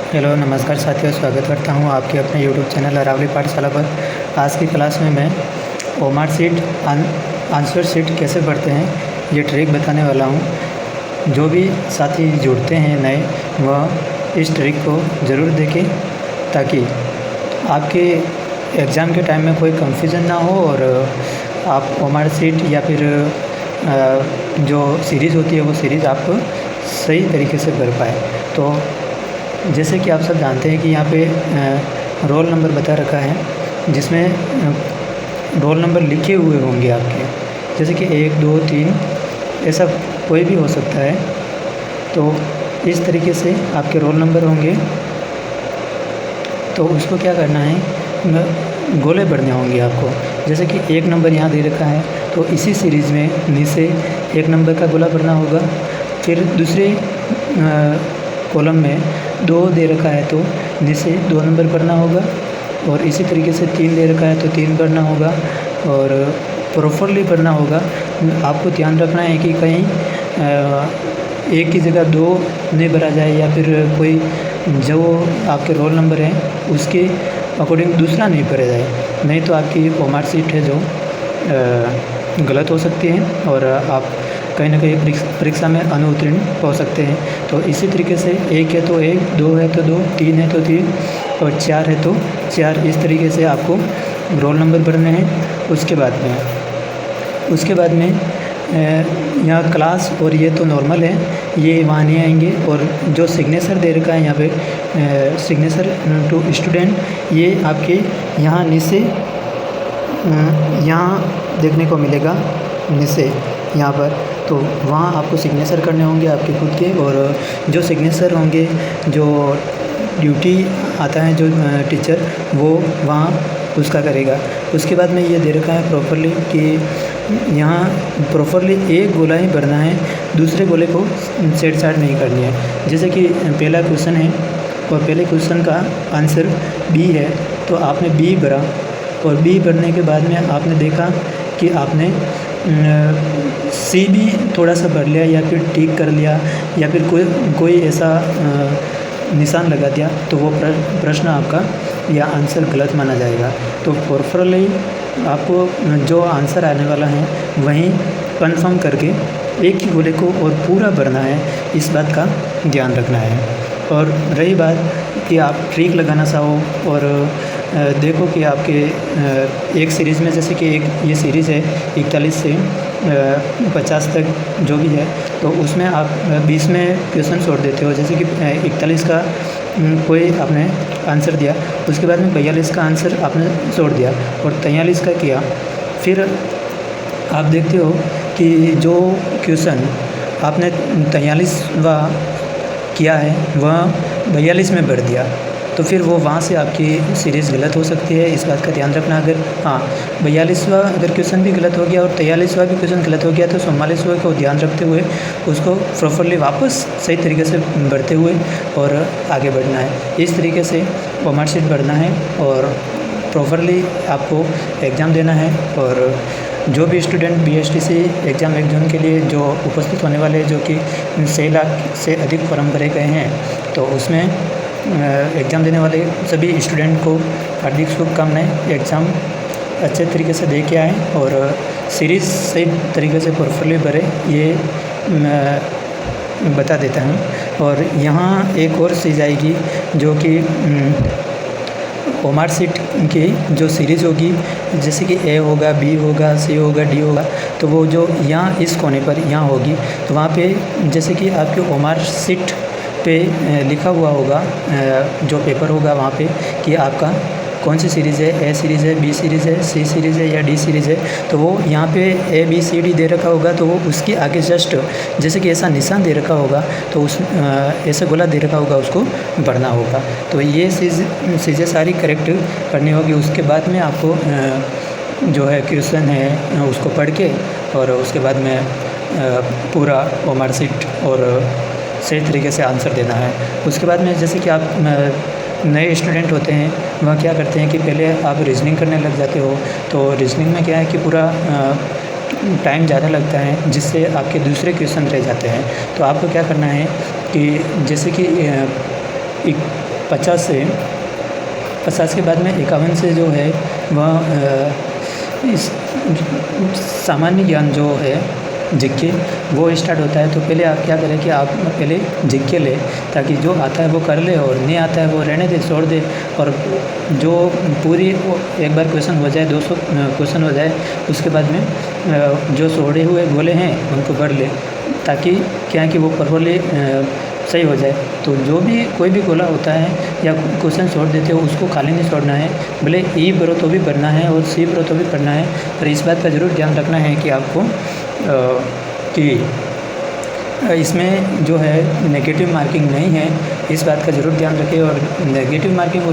Hello नमस्कार साथियों, स्वागत करता हूँ आपके अपने यूट्यूब चैनल अरावली पाठशाला पर। आज की क्लास में मैं ओमार शीट आंसर शीट कैसे भरते हैं ये ट्रिक बताने वाला हूँ। जो भी साथी जुड़ते हैं नए, वह इस ट्रिक को ज़रूर देखें ताकि आपके एग्ज़ाम के टाइम में कोई कंफ्यूजन ना हो और आप ओमार शीट या फिर जो सीरीज़ होती है वो सीरीज़ आप सही तरीके से भर पाए। तो जैसे कि आप सब जानते हैं कि यहाँ पे रोल नंबर बता रखा है, जिसमें रोल नंबर लिखे हुए होंगे आपके, जैसे कि 1 2 3 ऐसा कोई भी हो सकता है। तो इस तरीके से आपके रोल नंबर होंगे। तो उसको क्या करना है, गोले भरने होंगे आपको। जैसे कि 1 नंबर यहाँ दे रखा है, तो इसी सीरीज़ में नीचे 1 नंबर का गोला भरना होगा। फिर दूसरे कॉलम में 2 दे रखा है तो नीचे 2 नंबर भरना होगा। और इसी तरीके से 3 दे रखा है तो 3 भरना होगा और प्रॉपरली भरना होगा। आपको ध्यान रखना है कि कहीं एक की जगह 2 नहीं भरा जाए या फिर कोई जो आपके रोल नंबर है उसके अकॉर्डिंग दूसरा नहीं भरा जाए, नहीं तो आपकी ओमार शीट है जो गलत हो सकती है और आप कहीं ना कहीं परीक्षा में अनुत्तीर्ण हो सकते हैं। तो इसी तरीके से 1 है तो 1, 2 है तो 2, 3 है तो 3 और 4 है तो 4, इस तरीके से आपको रोल नंबर भरने हैं। उसके बाद में यहाँ क्लास और ये तो नॉर्मल है, ये वहाँ नहीं आएंगे। और जो सिग्नेचर दे रखा है यहाँ पे, सिग्नेचर टू स्टूडेंट, ये आपके यहाँ नीचे यहाँ देखने को मिलेगा नीचे यहाँ पर। तो वहाँ आपको सिग्नेचर करने होंगे आपके खुद के, और जो सिग्नेचर होंगे, जो ड्यूटी आता है जो टीचर, वो वहाँ उसका करेगा। उसके बाद में ये दे रखा है प्रॉपरली कि यहाँ प्रॉपरली एक गोला ही भरना है, दूसरे गोले को छेड़छाड़ नहीं करनी है। जैसे कि पहला क्वेश्चन है और पहले क्वेश्चन का आंसर बी है, तो आपने बी भरा और बी भरने के बाद में आपने देखा कि आपने सी भी थोड़ा सा भर लिया या फिर टिक कर लिया या फिर कोई ऐसा निशान लगा दिया, तो वो प्रश्न आपका या आंसर गलत माना जाएगा। तो प्रॉपरली आपको जो आंसर आने वाला है वहीं कंफर्म करके एक ही गोले को और पूरा भरना है, इस बात का ध्यान रखना है। और रही बात कि आप ट्रिक लगाना चाहो और देखो कि आपके एक सीरीज़ में, जैसे कि एक ये सीरीज़ है 41 से 50 तक जो भी है, तो उसमें आप 20 में क्वेश्चन छोड़ देते हो। जैसे कि 41 का कोई आपने आंसर दिया, उसके बाद में 42 का आंसर आपने छोड़ दिया और 43 का किया। फिर आप देखते हो कि जो क्वेश्चन आपने 43वां किया है वह 42 में भर दिया, तो फिर वो वहाँ से आपकी सीरीज़ गलत हो सकती है। इस बात का ध्यान रखना। अगर 42वां अगर क्वेश्चन भी गलत हो गया और 43वां भी क्वेश्चन गलत हो गया, तो 44वां को ध्यान रखते हुए उसको प्रॉपरली वापस सही तरीके से भरते हुए और आगे बढ़ना है। इस तरीके से ओमार शीट भरना है और प्रॉपरली आपको एग्ज़ाम देना है। और जो भी स्टूडेंट BSTC एग्ज़ाम 1 जून के लिए जो उपस्थित होने वाले हैं, जो कि 6 लाख से अधिक फॉर्म भरे गए हैं, तो उसमें एग्ज़ाम देने वाले सभी स्टूडेंट को हार्दिक शुभकामनाएं। एग्ज़ाम अच्छे तरीके से दे के आएँ और सीरीज़ सही तरीके से प्रॉपरली भरे, ये मैं बता देता हूँ। और यहाँ एक और चीज़ आएगी जो कि ओमार शीट की जो सीरीज़ होगी, जैसे कि A होगा, B होगा, C होगा, D होगा, तो वो जो यहाँ इस कोने पर यहाँ होगी, तो वहाँ पे जैसे कि आपके ओमार शीट पे लिखा हुआ होगा, जो पेपर होगा वहाँ पे कि आपका कौन सी सीरीज़ है, A सीरीज़ है, B सीरीज़ है, C सीरीज़ है या D सीरीज़ है। तो वो यहाँ पे A B C D दे रखा होगा, तो वो उसके आगे जस्ट जैसे कि ऐसा निशान दे रखा होगा, तो उस ऐसा गोला दे रखा होगा, उसको भरना होगा। तो ये चीज़ें सारी करेक्ट करनी होगी। उसके बाद में आपको जो है क्वेश्चन है उसको पढ़ के और उसके बाद में पूरा ओमार शीट और सही तरीके से आंसर देना है। उसके बाद में जैसे कि आप नए स्टूडेंट होते हैं, वह क्या करते हैं कि पहले आप रीजनिंग करने लग जाते हो। तो रीजनिंग में क्या है कि पूरा टाइम ज़्यादा लगता है, जिससे आपके दूसरे क्वेश्चन रह जाते हैं। तो आपको क्या करना है कि जैसे कि 50 के बाद में 51 से जो है वह इस सामान्य ज्ञान जो है जीके वो स्टार्ट होता है। तो पहले आप क्या करें कि आप पहले जीके लें, ताकि जो आता है वो कर ले और नहीं आता है वो रहने दे, छोड़ दे। और जो पूरी एक बार क्वेश्चन हो जाए, 200 क्वेश्चन हो जाए, उसके बाद में जो छोड़े हुए गोले हैं उनको भर ले, ताकि क्या है कि वो प्रॉपर्ली सही हो जाए। तो जो भी कोई भी गोला होता है या क्वेश्चन छोड़ देते हो उसको खाली नहीं छोड़ना है, भले ई भरो तो भी भरना है और सी भरो तो भी भरना है। पर इस बात का ज़रूर ध्यान रखना है कि आपको कि इसमें जो है नेगेटिव मार्किंग नहीं है, इस बात का ज़रूर ध्यान रखें। और नेगेटिव मार्किंग